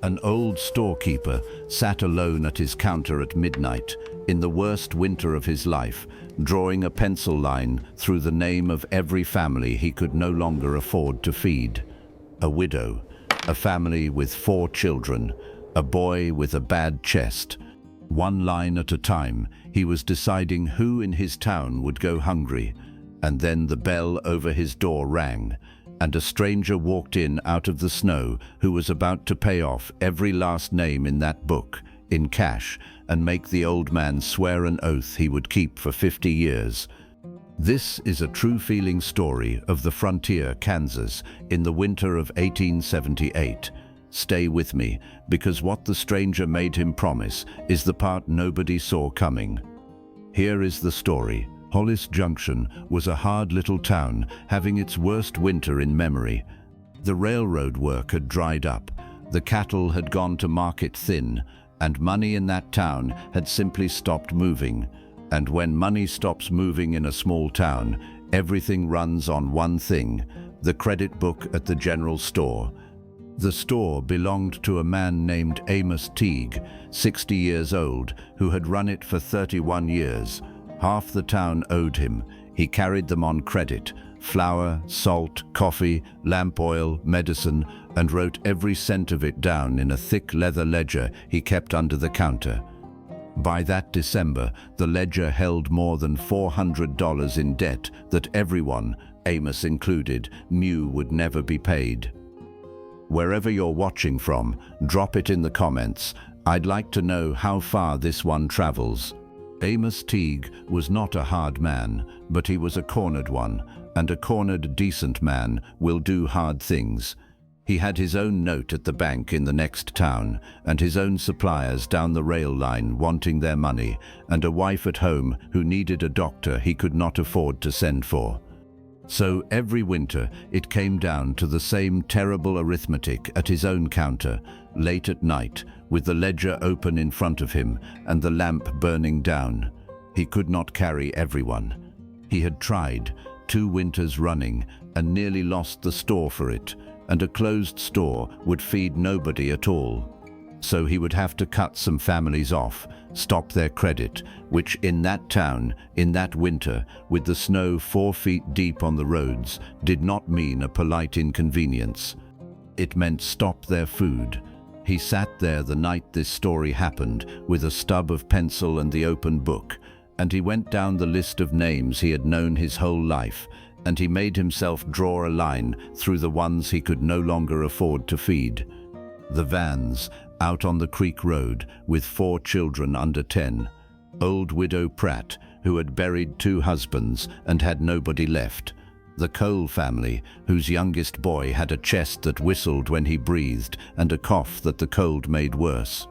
An old storekeeper sat alone at his counter at midnight, in the worst winter of his life, drawing a pencil line through the name of every family he could no longer afford to feed. A widow, a family with 4 children, a boy with a bad chest. One line at a time, he was deciding who in his town would go hungry, and then the bell over his door rang, and a stranger walked in out of the snow who was about to pay off every last name in that book, in cash, and make the old man swear an oath he would keep for 50 years. This is a true feeling story of the frontier, Kansas, in the winter of 1878. Stay with me, because what the stranger made him promise is the part nobody saw coming. Here is the story. Hollis Junction was a hard little town, having its worst winter in memory. The railroad work had dried up, the cattle had gone to market thin, and money in that town had simply stopped moving. And when money stops moving in a small town, everything runs on one thing: the credit book at the general store. The store belonged to a man named Amos Teague, 60 years old, who had run it for 31 years. Half the town owed him. He carried them on credit: flour, salt, coffee, lamp oil, medicine, and wrote every cent of it down in a thick leather ledger he kept under the counter. By that December, the ledger held more than $400 in debt that everyone, Amos included, knew would never be paid. Wherever you're watching from, drop it in the comments. I'd like to know how far this one travels. Amos Teague was not a hard man, but he was a cornered one, and a cornered, decent man will do hard things. He had his own note at the bank in the next town, and his own suppliers down the rail line wanting their money, and a wife at home who needed a doctor he could not afford to send for. So every winter it came down to the same terrible arithmetic at his own counter, late at night, with the ledger open in front of him and the lamp burning down. He could not carry everyone. He had tried 2 winters running and nearly lost the store for it, and a closed store would feed nobody at all. So he would have to cut some families off, stop their credit, which in that town, in that winter, with the snow 4 feet deep on the roads, did not mean a polite inconvenience. It meant stop their food. He sat there the night this story happened, with a stub of pencil and the open book, and he went down the list of names he had known his whole life, and he made himself draw a line through the ones he could no longer afford to feed. The Vans, out on the creek road, with 4 children under 10. Old widow Pratt, who had buried 2 husbands and had nobody left. The Cole family, whose youngest boy had a chest that whistled when he breathed and a cough that the cold made worse.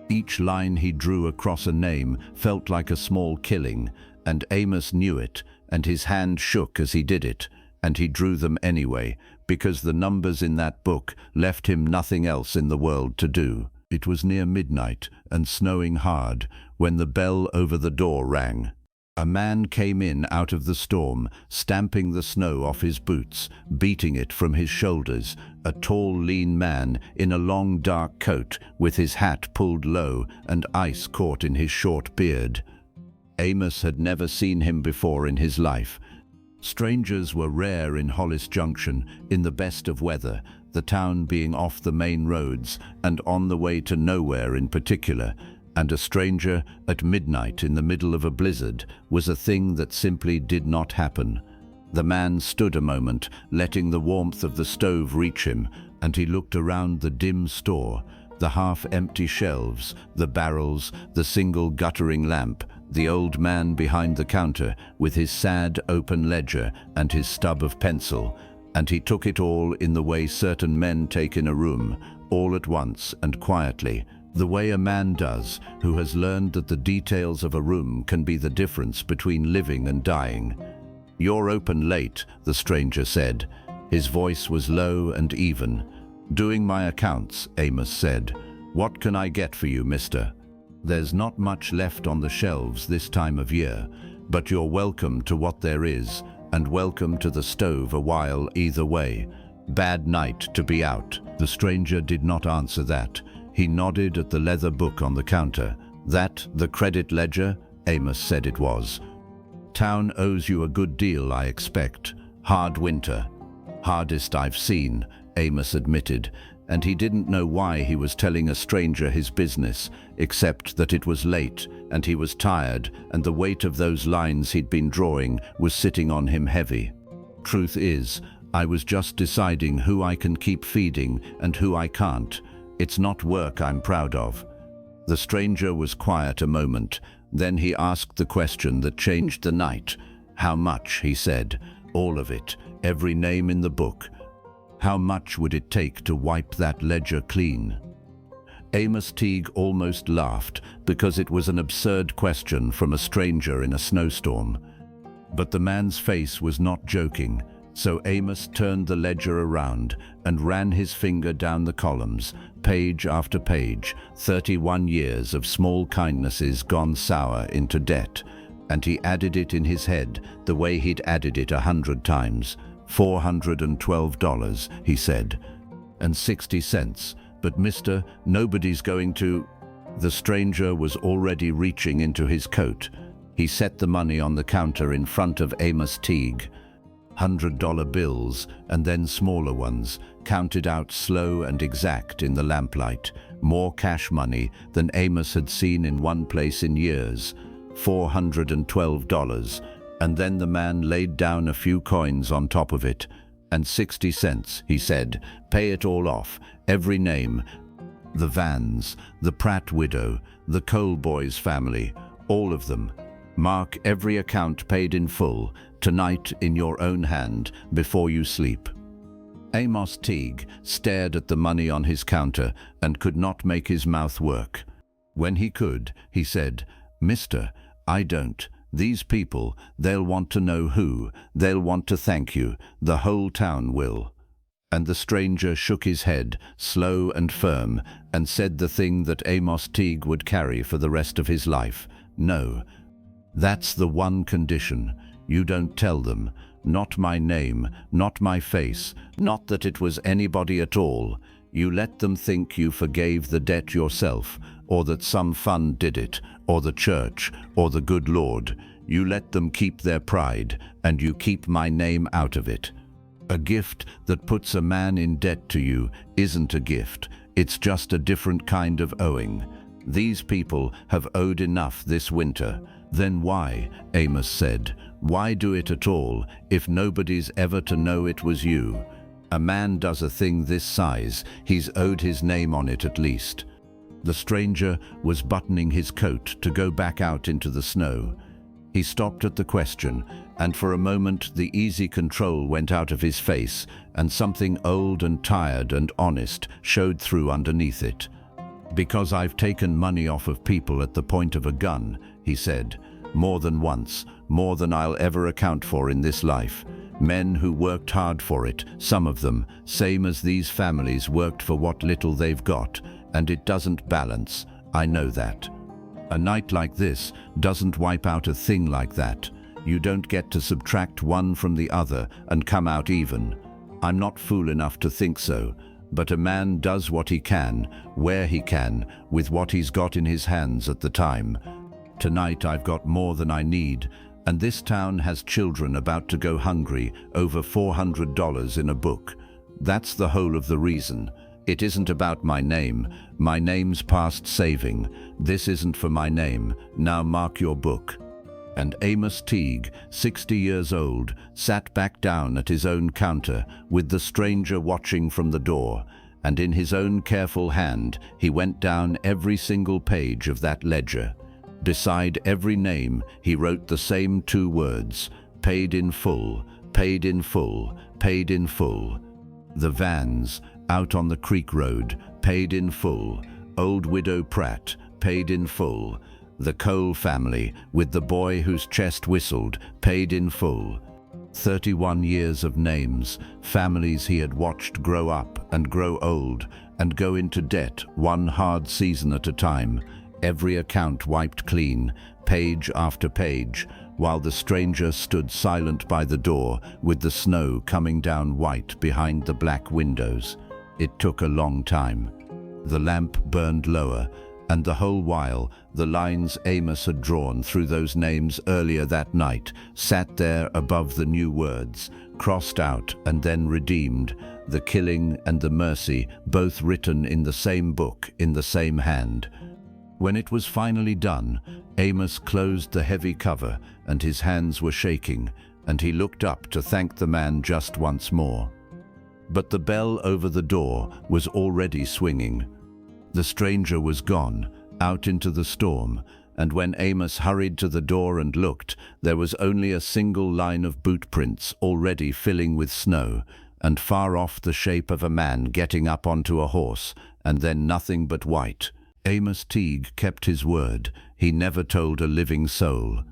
Each line he drew across a name felt like a small killing, and Amos knew it, and his hand shook as he did it, and he drew them anyway, because the numbers in that book left him nothing else in the world to do. It was near midnight and snowing hard when the bell over the door rang. A man came in out of the storm, stamping the snow off his boots, beating it from his shoulders, a tall, lean man in a long, dark coat with his hat pulled low and ice caught in his short beard. Amos had never seen him before in his life. Strangers were rare in Hollis Junction in the best of weather, the town being off the main roads and on the way to nowhere in particular, and a stranger at midnight in the middle of a blizzard was a thing that simply did not happen. The man stood a moment, letting the warmth of the stove reach him, and he looked around the dim store, the half-empty shelves, the barrels, the single guttering lamp, the old man behind the counter with his sad open ledger and his stub of pencil, and he took it all in the way certain men take in a room, all at once and quietly, the way a man does who has learned that the details of a room can be the difference between living and dying. "You're open late," the stranger said. His voice was low and even. "Doing my accounts," Amos said. "What can I get for you, mister?" "There's not much left on the shelves this time of year, but you're welcome to what there is, and welcome to the stove a while either way. Bad night to be out." The stranger did not answer that. He nodded at the leather book on the counter. "That the credit ledger?" Amos said it was. "Town owes you a good deal, I expect. Hard winter." "Hardest I've seen," Amos admitted, and he didn't know why he was telling a stranger his business, except that it was late and he was tired, and the weight of those lines he'd been drawing was sitting on him heavy. "Truth is, I was just deciding who I can keep feeding and who I can't. It's not work I'm proud of." The stranger was quiet a moment. Then he asked the question that changed the night. "How much?" he said. "All of it, every name in the book." "How much would it take to wipe that ledger clean?" Amos Teague almost laughed because it was an absurd question from a stranger in a snowstorm. But the man's face was not joking, so Amos turned the ledger around and ran his finger down the columns, page after page, 31 years of small kindnesses gone sour into debt, and he added it in his head the way he'd added it 100 times. $412, he said, and 60 cents. "But mister, nobody's going to—" The stranger was already reaching into his coat. He set the money on the counter in front of Amos Teague. $100 bills, and then smaller ones, counted out slow and exact in the lamplight. More cash money than Amos had seen in one place in years. $412. And then the man laid down a few coins on top of it. "And 60 cents, he said. "Pay it all off, every name. The Vans, the Pratt widow, the Cole boys' family, all of them. Mark every account paid in full, tonight in your own hand, before you sleep." Amos Teague stared at the money on his counter and could not make his mouth work. When he could, he said, "Mister, I don't. These people, they'll want to know who. They'll want to thank you. The whole town will." And the stranger shook his head, slow and firm, and said the thing that Amos Teague would carry for the rest of his life. "No. That's the one condition. You don't tell them. Not my name, not my face, not that it was anybody at all. You let them think you forgave the debt yourself, or that some fund did it, or the church, or the good Lord. You let them keep their pride, and you keep my name out of it. A gift that puts a man in debt to you isn't a gift. It's just a different kind of owing. These people have owed enough this winter." "Then why?" Amos said. "Why do it at all if nobody's ever to know it was you? A man does a thing this size, he's owed his name on it at least." The stranger was buttoning his coat to go back out into the snow. He stopped at the question, and for a moment the easy control went out of his face, and something old and tired and honest showed through underneath it. "Because I've taken money off of people at the point of a gun," he said. "More than once, more than I'll ever account for in this life. Men who worked hard for it, some of them, same as these families worked for what little they've got, and it doesn't balance. I know that. A night like this doesn't wipe out a thing like that. You don't get to subtract one from the other and come out even. I'm not fool enough to think so, but a man does what he can, where he can, with what he's got in his hands at the time. Tonight I've got more than I need, and this town has children about to go hungry over $400 in a book. That's the whole of the reason. It isn't about my name. My name's past saving. This isn't for my name. Now mark your book." And Amos Teague, 60 years old, sat back down at his own counter with the stranger watching from the door, and in his own careful hand he went down every single page of that ledger. Beside every name he wrote the same 2 words: "Paid in full, paid in full, paid in full." The Vans, out on the creek road, paid in full. Old Widow Pratt, paid in full. The Cole family, with the boy whose chest whistled, paid in full. 31 years of names, families he had watched grow up and grow old and go into debt one hard season at a time. Every account wiped clean, page after page, while the stranger stood silent by the door with the snow coming down white behind the black windows. It took a long time. The lamp burned lower, and the whole while the lines Amos had drawn through those names earlier that night sat there above the new words, crossed out and then redeemed, the killing and the mercy both written in the same book in the same hand. When it was finally done, Amos closed the heavy cover and his hands were shaking, and he looked up to thank the man just once more. But the bell over the door was already swinging. The stranger was gone, out into the storm, and when Amos hurried to the door and looked, there was only a single line of boot prints already filling with snow, and far off the shape of a man getting up onto a horse, and then nothing but white. Amos Teague kept his word. He never told a living soul.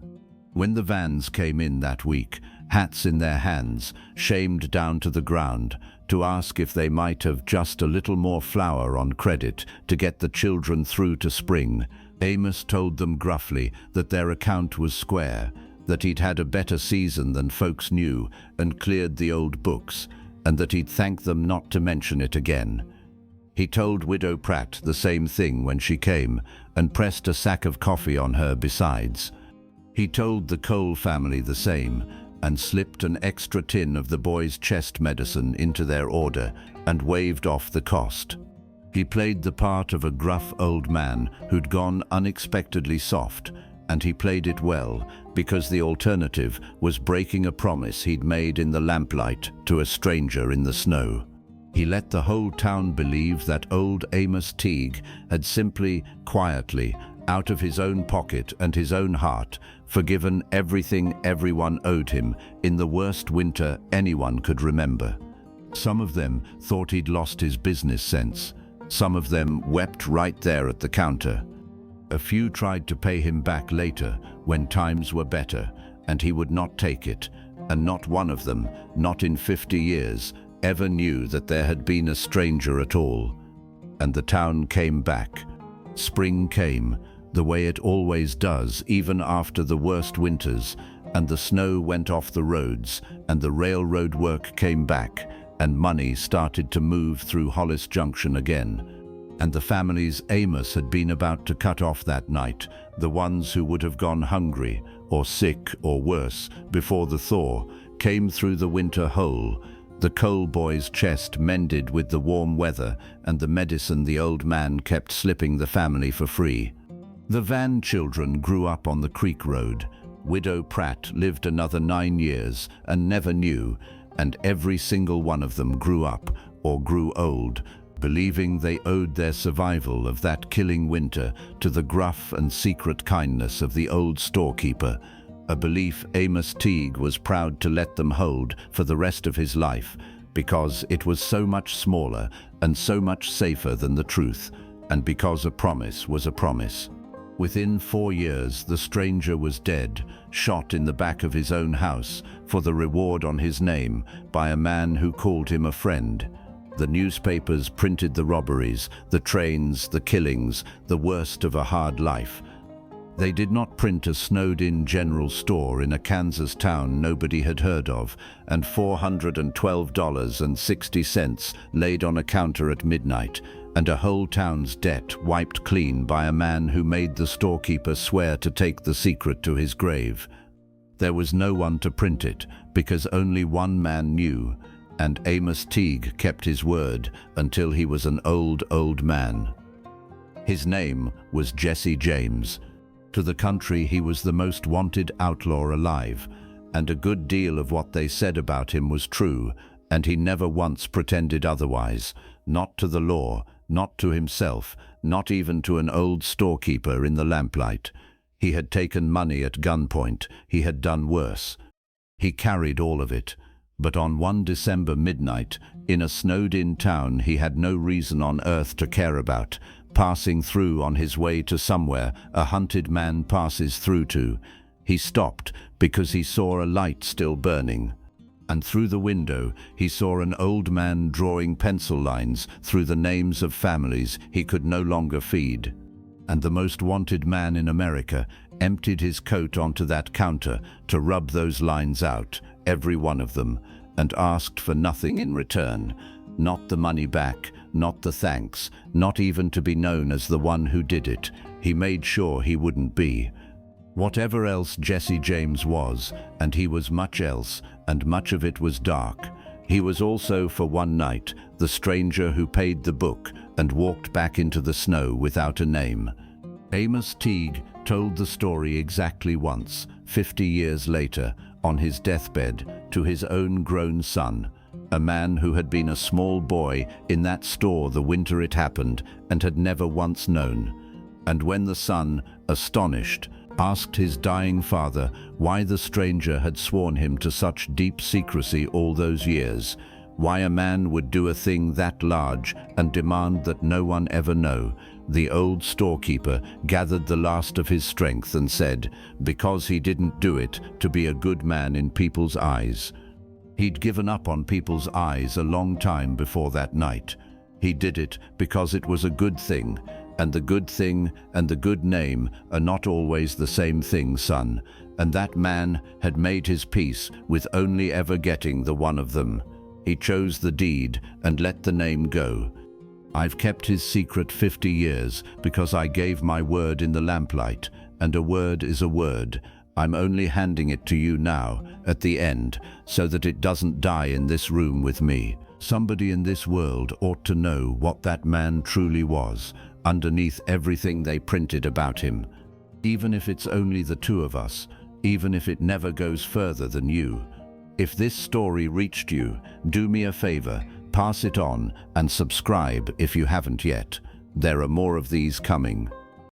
When the vans came in that week, hats in their hands, shamed down to the ground, to ask if they might have just a little more flour on credit to get the children through to spring, Amos told them gruffly that their account was square, that he'd had a better season than folks knew and cleared the old books, and that he'd thank them not to mention it again. He told Widow Pratt the same thing when she came, and pressed a sack of coffee on her besides. He told the Cole family the same, and slipped an extra tin of the boys' chest medicine into their order and waved off the cost. He played the part of a gruff old man who'd gone unexpectedly soft, and he played it well because the alternative was breaking a promise he'd made in the lamplight to a stranger in the snow. He let the whole town believe that old Amos Teague had simply, quietly, out of his own pocket and his own heart, forgiven everything everyone owed him in the worst winter anyone could remember. Some of them thought he'd lost his business sense. Some of them wept right there at the counter. A few tried to pay him back later when times were better, and he would not take it, and not one of them, not in 50 years, ever knew that there had been a stranger at all. And the town came back. Spring came, the way it always does, even after the worst winters, and the snow went off the roads, and the railroad work came back, and money started to move through Hollis Junction again. And the families Amos had been about to cut off that night, the ones who would have gone hungry, or sick, or worse, before the thaw, came through the winter hole, the Cole boy's chest mended with the warm weather and the medicine the old man kept slipping the family for free. The Van children grew up on the creek road. Widow Pratt lived another 9 years and never knew, and every single one of them grew up, or grew old, believing they owed their survival of that killing winter to the gruff and secret kindness of the old storekeeper, a belief Amos Teague was proud to let them hold for the rest of his life, because it was so much smaller and so much safer than the truth, and because a promise was a promise. Within 4 years, the stranger was dead, shot in the back of his own house for the reward on his name by a man who called him a friend. The newspapers printed the robberies, the trains, the killings, the worst of a hard life. They did not print a snowed-in general store in a Kansas town nobody had heard of, and $412.60 laid on a counter at midnight, and a whole town's debt wiped clean by a man who made the storekeeper swear to take the secret to his grave. There was no one to print it, because only one man knew, and Amos Teague kept his word until he was an old man. His name was Jesse James. To the country, he was the most wanted outlaw alive, and a good deal of what they said about him was true, and he never once pretended otherwise, not to the law, not to himself, not even to an old storekeeper in the lamplight. He had taken money at gunpoint. He had done worse. He carried all of it. But on one December midnight, in a snowed-in town he had no reason on earth to care about, passing through on his way to somewhere a hunted man passes through to, he stopped because he saw a light still burning. And through the window he saw an old man drawing pencil lines through the names of families he could no longer feed. And the most wanted man in America emptied his coat onto that counter to rub those lines out, every one of them, and asked for nothing in return. Not the money back, not the thanks, not even to be known as the one who did it. He made sure he wouldn't be. Whatever else Jesse James was, and he was much else, and much of it was dark. He was also, for one night, the stranger who paid the book and walked back into the snow without a name. Amos Teague told the story exactly once, 50 years later, on his deathbed, to his own grown son, a man who had been a small boy in that store the winter it happened and had never once known. And when the son, astonished, asked his dying father why the stranger had sworn him to such deep secrecy all those years, why a man would do a thing that large and demand that no one ever know, the old storekeeper gathered the last of his strength and said, because he didn't do it to be a good man in people's eyes. He'd given up on people's eyes a long time before that night. He did it because it was a good thing, and the good thing and the good name are not always the same thing, son, and that man had made his peace with only ever getting the one of them. He chose the deed and let the name go. I've kept his secret 50 years because I gave my word in the lamplight, and a word is a word. I'm only handing it to you now, at the end, so that it doesn't die in this room with me. Somebody in this world ought to know what that man truly was, underneath everything they printed about him. Even if it's only the two of us, even if it never goes further than you. If this story reached you, do me a favor, pass it on and subscribe if you haven't yet. There are more of these coming.